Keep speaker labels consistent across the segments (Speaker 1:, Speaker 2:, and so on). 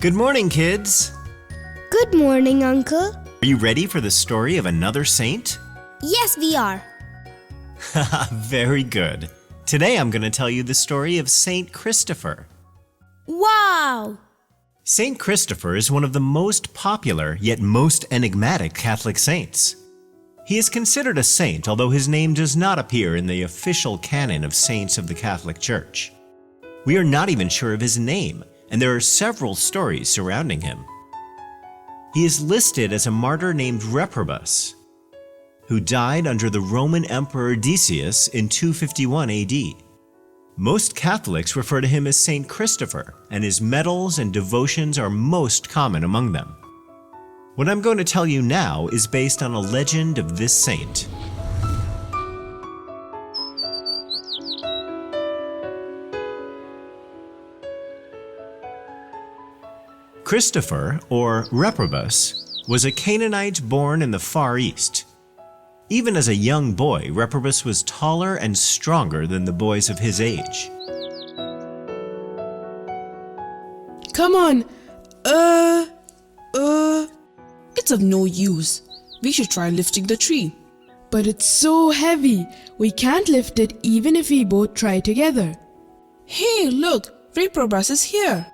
Speaker 1: Good morning, kids!
Speaker 2: Good morning, Uncle.
Speaker 1: Are you ready for the story of another saint?
Speaker 2: Yes, we are.
Speaker 1: Very good. Today I'm going to tell you the story of Saint Christopher.
Speaker 2: Wow!
Speaker 1: Saint Christopher is one of the most popular yet most enigmatic Catholic saints. He is considered a saint, although his name does not appear in the official canon of saints of the Catholic Church. We are not even sure of his name, and there are several stories surrounding him. He is listed as a martyr named Reprobus, who died under the Roman Emperor Decius in 251 AD. Most Catholics refer to him as Saint Christopher, and his medals and devotions are most common among them. What I'm going to tell you now is based on a legend of this saint. Christopher, or Reprobus, was a Canaanite born in the Far East. Even as a young boy, Reprobus was taller and stronger than the boys of his age.
Speaker 3: Come on. It's of no use. We should try lifting the tree.
Speaker 4: But it's so heavy, we can't lift it even if we both try together.
Speaker 3: Hey, look, Reprobus is here.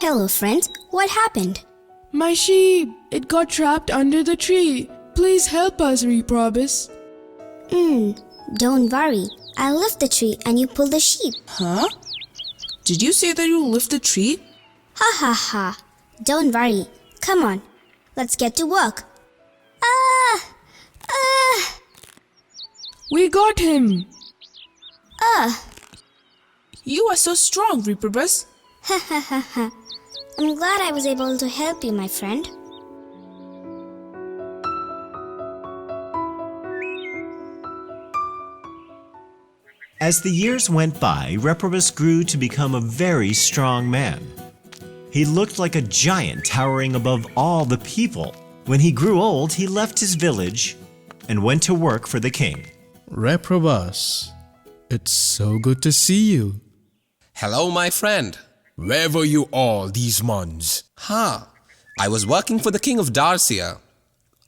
Speaker 2: Hello, friends. What happened?
Speaker 4: My sheep, it got trapped under the tree. Please help us, Reprobus.
Speaker 2: Don't worry. I'll lift the tree and you pull the sheep.
Speaker 3: Huh? Did you say that you'll lift the tree?
Speaker 2: Ha ha ha. Don't worry. Come on. Let's get to work.
Speaker 4: We got him.
Speaker 3: You are so strong, Reprobus.
Speaker 2: Ha ha ha ha. I'm glad I was able to help you, my friend.
Speaker 1: As the years went by, Reprobus grew to become a very strong man. He looked like a giant towering above all the people. When he grew old, he left his village and went to work for the king.
Speaker 5: Reprobus, it's so good to see you.
Speaker 6: Hello, my friend.
Speaker 7: Where were you all these months?
Speaker 6: I was working for the king of Darcia.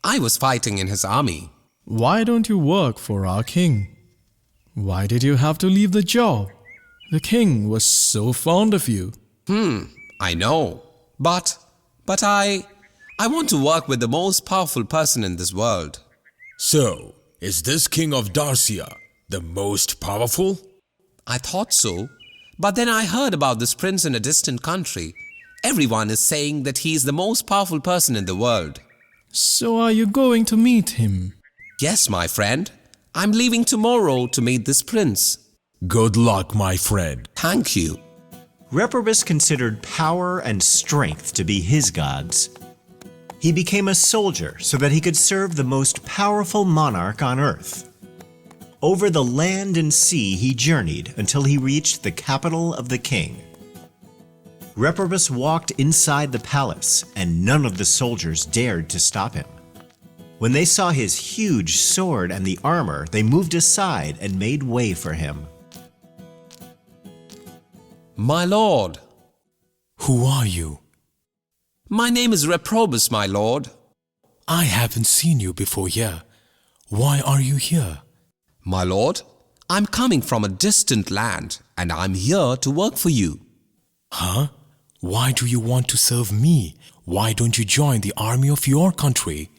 Speaker 6: I was fighting in his army.
Speaker 5: Why don't you work for our king? Why did you have to leave the job? The king was so fond of you.
Speaker 6: I know. But I want to work with the most powerful person in this world.
Speaker 7: So, is this king of Darcia the most powerful?
Speaker 6: I thought so. But then I heard about this prince in a distant country. Everyone is saying that he is the most powerful person in the world.
Speaker 5: So are you going to meet him?
Speaker 6: Yes, my friend. I'm leaving tomorrow to meet this prince.
Speaker 7: Good luck, my friend.
Speaker 6: Thank you.
Speaker 1: Reprobus considered power and strength to be his gods. He became a soldier so that he could serve the most powerful monarch on earth. Over the land and sea he journeyed until he reached the capital of the king. Reprobus walked inside the palace, and none of the soldiers dared to stop him. When they saw his huge sword and the armor, they moved aside and made way for him.
Speaker 6: My lord.
Speaker 7: Who are you?
Speaker 6: My name is Reprobus, my lord.
Speaker 7: I haven't seen you before here. Why are you here?
Speaker 6: My lord, I'm coming from a distant land and I'm here to work for you.
Speaker 7: Huh? Why do you want to serve me? Why don't you join the army of your country?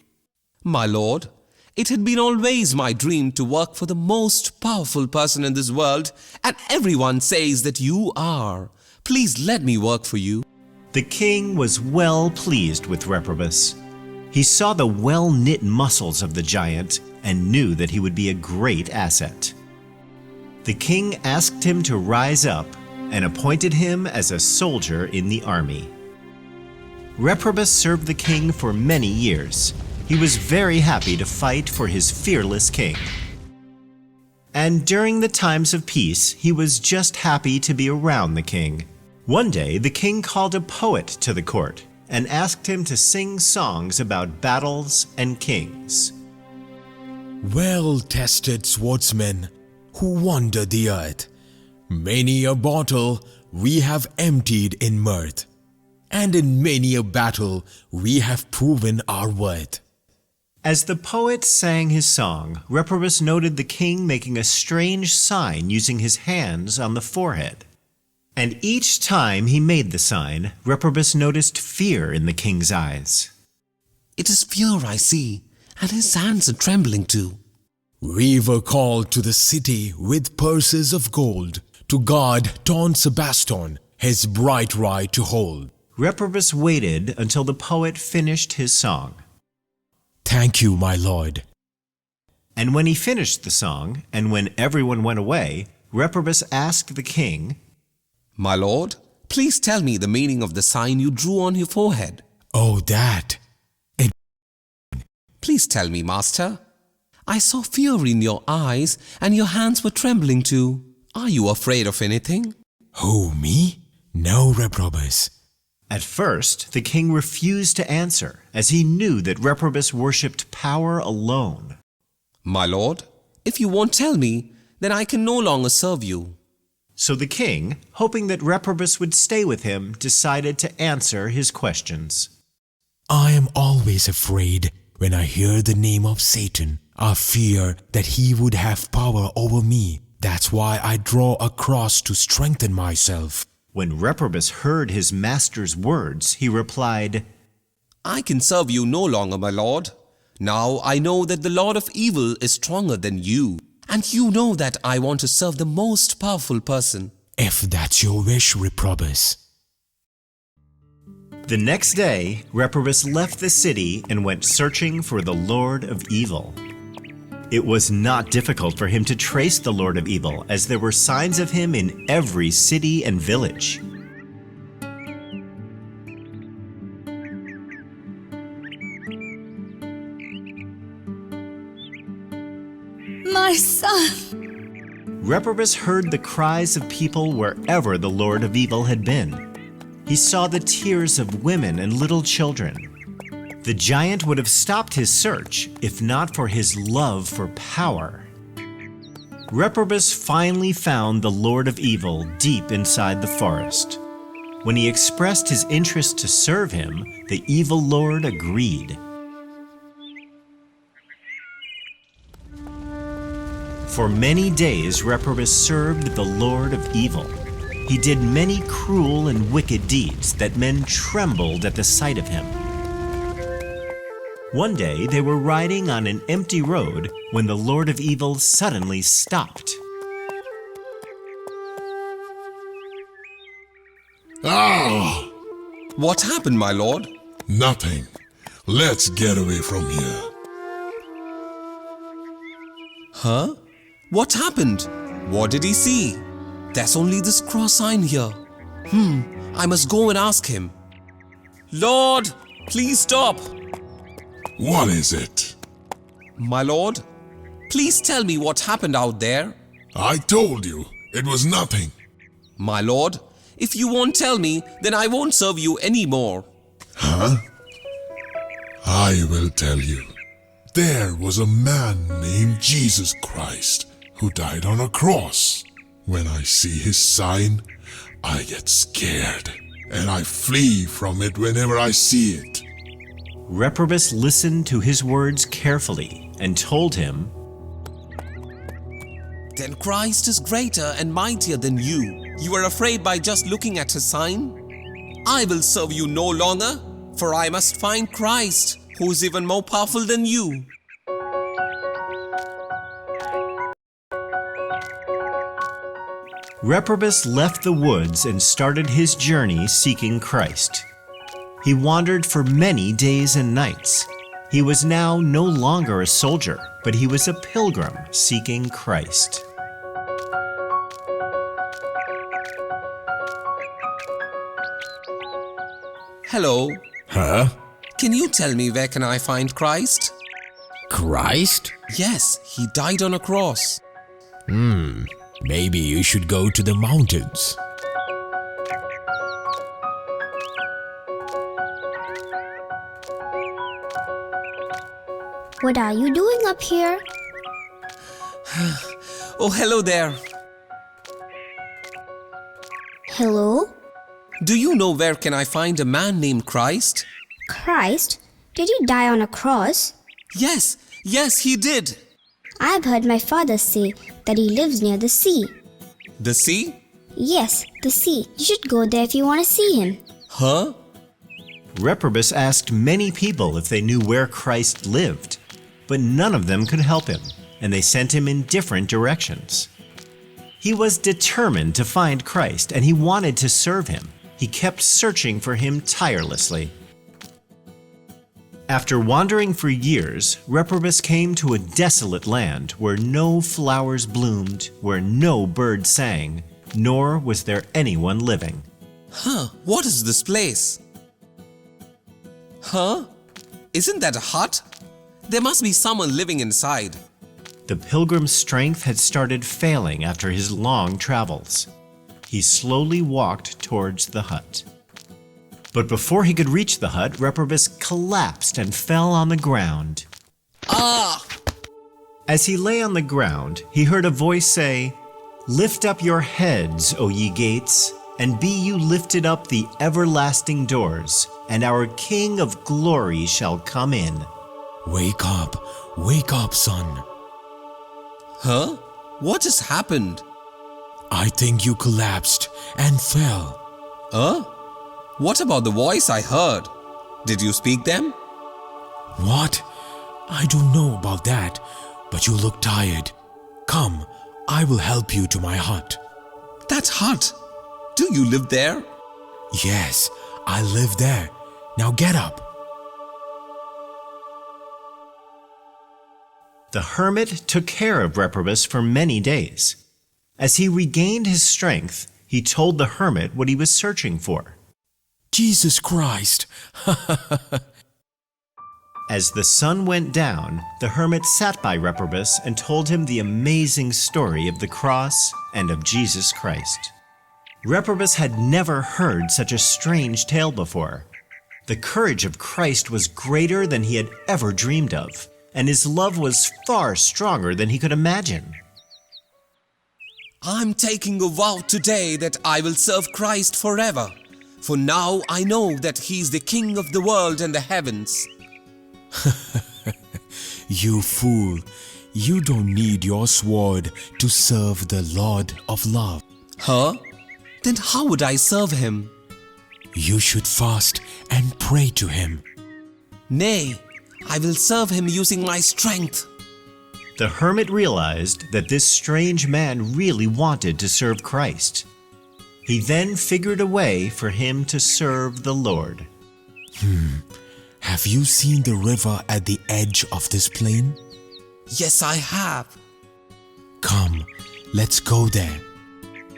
Speaker 6: My lord, it had been always my dream to work for the most powerful person in this world, and everyone says that you are. Please let me work for you.
Speaker 1: The king was well pleased with Reprobus. He saw the well-knit muscles of the giant and knew that he would be a great asset. The king asked him to rise up and appointed him as a soldier in the army. Reprobus served the king for many years. He was very happy to fight for his fearless king. And during the times of peace, he was just happy to be around the king. One day, the king called a poet to the court and asked him to sing songs about battles and kings.
Speaker 7: Well-tested swordsmen who wander the earth, many a bottle we have emptied in mirth. and in many a battle we have proven our worth.
Speaker 1: As the poet sang his song, Reprobus noted the king making a strange sign using his hands on the forehead. And each time he made the sign, Reprobus noticed fear in the king's eyes.
Speaker 6: It is fear I see, and his hands are trembling too.
Speaker 7: We were called to the city with purses of gold, to guard Don Sebastian, his bright right to hold.
Speaker 1: Reprobus waited until the poet finished his song.
Speaker 7: Thank you, my lord.
Speaker 1: And when he finished the song, and when everyone went away, Reprobus asked the king,
Speaker 6: My lord, please tell me the meaning of the sign you drew on your forehead.
Speaker 7: Oh, that.
Speaker 6: Please tell me, master. I saw fear in your eyes, and your hands were trembling too. Are you afraid of anything?
Speaker 7: Who, me? No, Reprobus.
Speaker 1: At first, the king refused to answer, as he knew that Reprobus worshipped power alone.
Speaker 6: My lord, if you won't tell me, then I can no longer serve you.
Speaker 1: So the king, hoping that Reprobus would stay with him, decided to answer his questions.
Speaker 7: I am always afraid when I hear the name of Satan. I fear that he would have power over me. That's why I draw a cross to strengthen myself.
Speaker 1: When Reprobus heard his master's words, he replied,
Speaker 6: I can serve you no longer, my lord. Now I know that the Lord of Evil is stronger than you, and you know that I want to serve the most powerful person.
Speaker 7: If that's your wish, Reprobus.
Speaker 1: The next day, Reprobus left the city and went searching for the Lord of Evil. It was not difficult for him to trace the Lord of Evil, as there were signs of him in every city and village.
Speaker 8: My son!
Speaker 1: Reprobus heard the cries of people wherever the Lord of Evil had been. He saw the tears of women and little children. The giant would have stopped his search if not for his love for power. Reprobus finally found the Lord of Evil deep inside the forest. When he expressed his interest to serve him, the evil lord agreed. For many days, Reprobus served the Lord of Evil. He did many cruel and wicked deeds that men trembled at the sight of him. One day, they were riding on an empty road when the Lord of Evil suddenly stopped.
Speaker 9: Ah!
Speaker 6: What happened, my lord?
Speaker 9: Nothing. Let's get away from here.
Speaker 6: Huh? What happened? What did he see? There's only this cross sign here. I must go and ask him. Lord, please stop.
Speaker 9: What is it?
Speaker 6: My lord, please tell me what happened out there.
Speaker 9: I told you, it was nothing.
Speaker 6: My lord, if you won't tell me, then I won't serve you anymore.
Speaker 9: Huh? I will tell you. There was a man named Jesus Christ who died on a cross. When I see his sign, I get scared and I flee from it whenever I see it.
Speaker 1: Reprobus listened to his words carefully and told him,
Speaker 6: Then Christ is greater and mightier than you. You are afraid by just looking at his sign? I will serve you no longer, for I must find Christ, who is even more powerful than you.
Speaker 1: Reprobus left the woods and started his journey seeking Christ. He wandered for many days and nights. He was now no longer a soldier, but he was a pilgrim seeking Christ.
Speaker 6: Hello,
Speaker 7: Huh?
Speaker 6: can you tell me where can I find Christ?
Speaker 7: Christ?
Speaker 6: Yes, he died on a cross.
Speaker 7: Maybe you should go to the mountains.
Speaker 2: What are you doing up here?
Speaker 6: Oh, hello there.
Speaker 2: Hello?
Speaker 6: Do you know where can I find a man named Christ?
Speaker 2: Christ? Did he die on a cross?
Speaker 6: Yes, he did.
Speaker 2: I've heard my father say that he lives near the sea.
Speaker 6: The sea?
Speaker 2: Yes, the sea. You should go there if you want to see him.
Speaker 6: Huh?
Speaker 1: Reprobus asked many people if they knew where Christ lived, but none of them could help him, and they sent him in different directions. He was determined to find Christ, and he wanted to serve him. He kept searching for him tirelessly. After wandering for years, Reprobus came to a desolate land where no flowers bloomed, where no bird sang, nor was there anyone living.
Speaker 6: Huh, what is this place? Huh? Isn't that a hut? There must be someone living inside.
Speaker 1: The pilgrim's strength had started failing after his long travels. He slowly walked towards the hut. But before he could reach the hut, Reprobus collapsed and fell on the ground.
Speaker 6: Ah!
Speaker 1: As he lay on the ground, he heard a voice say, "Lift up your heads, O ye gates, and be you lifted up the everlasting doors, and our King of glory shall come in."
Speaker 7: Wake up, son.
Speaker 6: Huh? What just happened?
Speaker 7: I think you collapsed and fell.
Speaker 6: Huh? What about the voice I heard? Did you speak them?
Speaker 7: What? I don't know about that, but you look tired. Come, I will help you to my hut.
Speaker 6: That hut? Do you live there?
Speaker 7: Yes, I live there. Now get up.
Speaker 1: The hermit took care of Reprobus for many days. As he regained his strength, he told the hermit what he was searching for.
Speaker 7: Jesus Christ!
Speaker 1: As the sun went down, the hermit sat by Reprobus and told him the amazing story of the cross and of Jesus Christ. Reprobus had never heard such a strange tale before. The courage of Christ was greater than he had ever dreamed of, and his love was far stronger than he could imagine.
Speaker 6: I'm taking a vow today that I will serve Christ forever. For now I know that He is the King of the world and the heavens.
Speaker 7: You fool! You don't need your sword to serve the Lord of love.
Speaker 6: Huh? Then how would I serve Him?
Speaker 7: You should fast and pray to Him.
Speaker 6: Nay, I will serve Him using my strength.
Speaker 1: The hermit realized that this strange man really wanted to serve Christ. He then figured a way for him to serve the Lord.
Speaker 7: Have you seen the river at the edge of this plain?
Speaker 6: Yes, I have.
Speaker 7: Come, let's go there.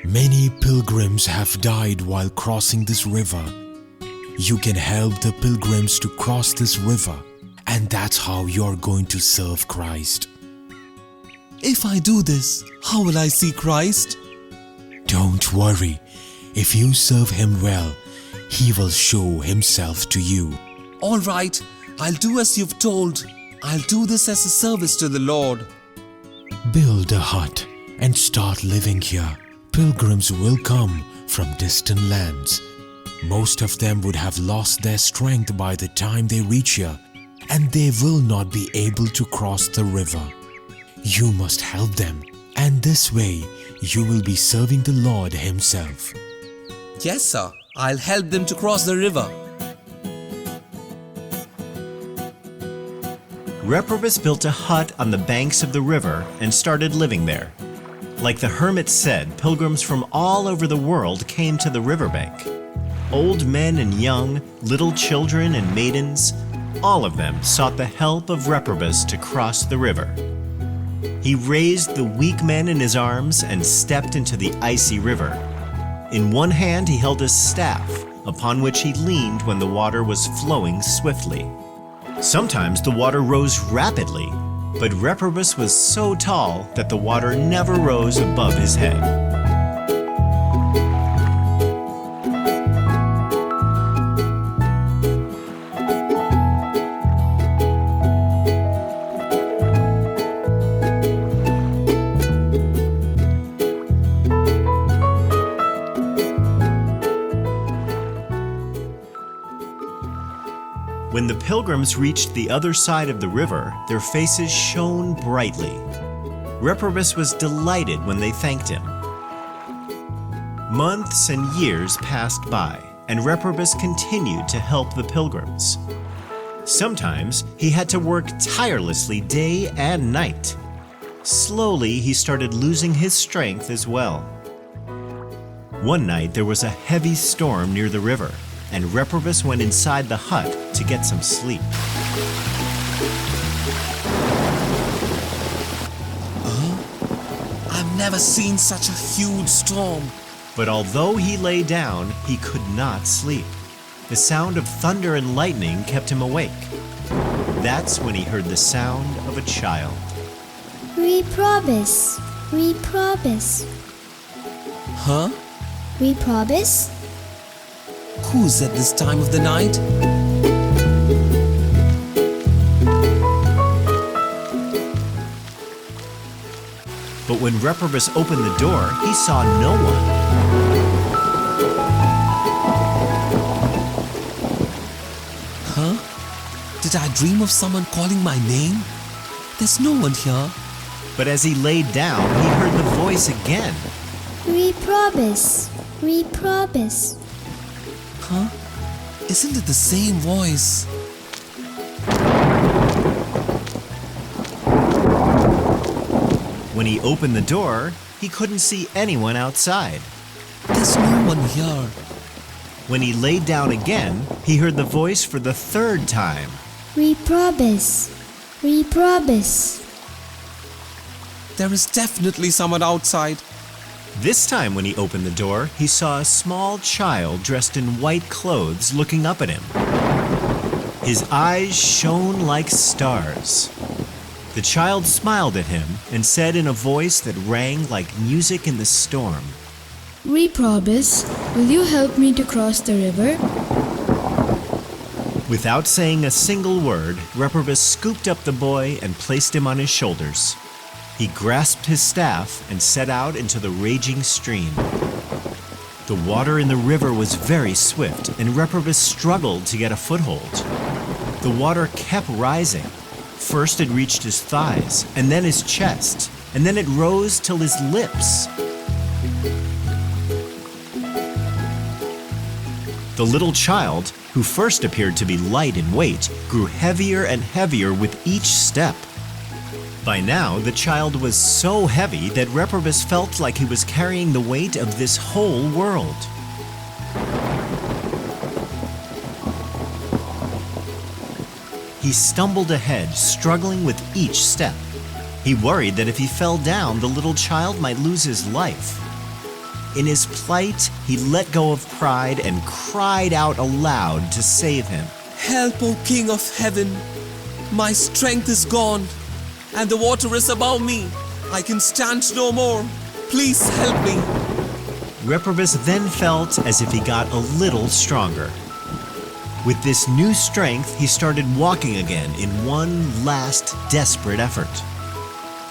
Speaker 7: Many pilgrims have died while crossing this river. You can help the pilgrims to cross this river, and that's how you're going to serve Christ.
Speaker 6: If I do this, how will I see Christ?
Speaker 7: Don't worry. If you serve Him well, He will show Himself to you.
Speaker 6: All right, I'll do as you've told. I'll do this as a service to the Lord.
Speaker 7: Build a hut and start living here. Pilgrims will come from distant lands. Most of them would have lost their strength by the time they reach here, and they will not be able to cross the river. You must help them, and this way you will be serving the Lord Himself.
Speaker 6: Yes, sir. I'll help them to cross the river.
Speaker 1: Reprobus built a hut on the banks of the river and started living there. Like the hermit said, pilgrims from all over the world came to the riverbank. Old men and young, little children and maidens, all of them sought the help of Reprobus to cross the river. He raised the weak men in his arms and stepped into the icy river. In one hand he held his staff, upon which he leaned when the water was flowing swiftly. Sometimes the water rose rapidly, but Reprobus was so tall that the water never rose above his head. When the pilgrims reached the other side of the river, their faces shone brightly. Reprobus was delighted when they thanked him. Months and years passed by, and Reprobus continued to help the pilgrims. Sometimes he had to work tirelessly day and night. Slowly, he started losing his strength as well. One night, there was a heavy storm near the river, and Reprobus went inside the hut to get some sleep.
Speaker 6: I've never seen such a huge storm.
Speaker 1: But although he lay down, he could not sleep. The sound of thunder and lightning kept him awake. That's when he heard the sound of a child.
Speaker 2: Reprobus, Reprobus,
Speaker 6: Huh?
Speaker 2: Reprobus?
Speaker 6: Who's at this time of the night?
Speaker 1: But when Reprobus opened the door, he saw no one.
Speaker 6: Huh? Did I dream of someone calling my name? There's no one here.
Speaker 1: But as he laid down, he heard the voice again.
Speaker 2: Reprobus, Reprobus.
Speaker 6: Huh? Isn't it the same voice?
Speaker 1: When he opened the door, he couldn't see anyone outside.
Speaker 6: There's no one here.
Speaker 1: When he laid down again, he heard the voice for the third time.
Speaker 2: Reprobus, Reprobus.
Speaker 6: There is definitely someone outside.
Speaker 1: This time when he opened the door, he saw a small child dressed in white clothes looking up at him. His eyes shone like stars. The child smiled at him and said in a voice that rang like music in the storm,
Speaker 4: Reprobus, will you help me to cross the river?
Speaker 1: Without saying a single word, Reprobus scooped up the boy and placed him on his shoulders. He grasped his staff and set out into the raging stream. The water in the river was very swift, and Reprobus struggled to get a foothold. The water kept rising. First it reached his thighs, and then his chest, and then it rose till his lips. The little child, who first appeared to be light in weight, grew heavier and heavier with each step. By now, the child was so heavy that Reprobus felt like he was carrying the weight of this whole world. He stumbled ahead, struggling with each step. He worried that if he fell down, the little child might lose his life. In his plight, he let go of pride and cried out aloud to save him.
Speaker 6: Help, O King of Heaven! My strength is gone, and the water is above me. I can stand no more. Please help me.
Speaker 1: Reprobus then felt as if he got a little stronger. With this new strength, he started walking again in one last desperate effort.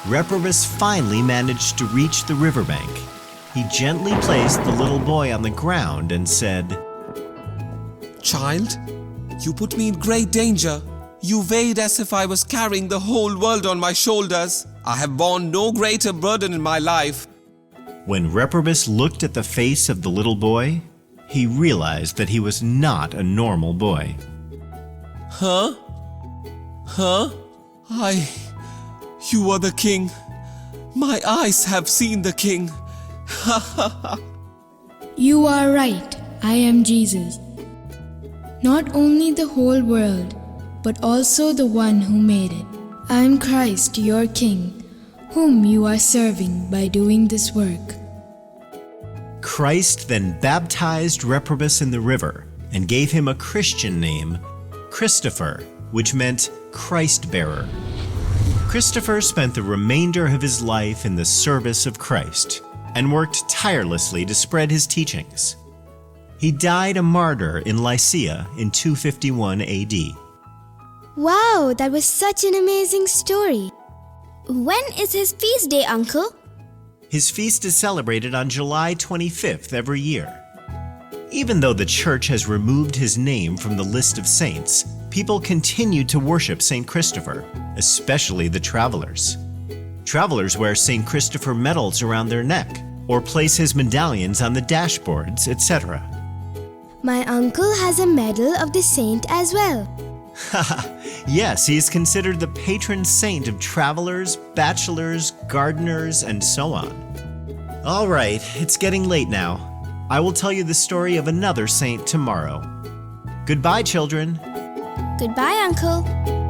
Speaker 1: Reprobus finally managed to reach the riverbank. He gently placed the little boy on the ground and said,
Speaker 6: Child, you put me in great danger. You weighed as if I was carrying the whole world on my shoulders. I have borne no greater burden in my life.
Speaker 1: When Reprobus looked at the face of the little boy, he realized that he was not a normal boy.
Speaker 6: Huh? Huh? You are the king. My eyes have seen the king. Ha ha ha.
Speaker 4: You are right. I am Jesus. Not only the whole world, but also the one who made it. I am Christ, your King, whom you are serving by doing this work.
Speaker 1: Christ then baptized Reprobus in the river and gave him a Christian name, Christopher, which meant Christ-bearer. Christopher spent the remainder of his life in the service of Christ and worked tirelessly to spread his teachings. He died a martyr in Lycia in 251 AD.
Speaker 2: Wow, that was such an amazing story. When is his feast day, Uncle?
Speaker 1: His feast is celebrated on July 25th every year. Even though the Church has removed his name from the list of saints, people continued to worship St. Christopher, especially the travelers. Travelers wear St. Christopher medals around their neck or place his medallions on the dashboards, etc.
Speaker 2: My uncle has a medal of the saint as well.
Speaker 1: Yes, he is considered the patron saint of travelers, bachelors, gardeners, and so on. All right, it's getting late now. I will tell you the story of another saint tomorrow. Goodbye, children.
Speaker 2: Goodbye, Uncle.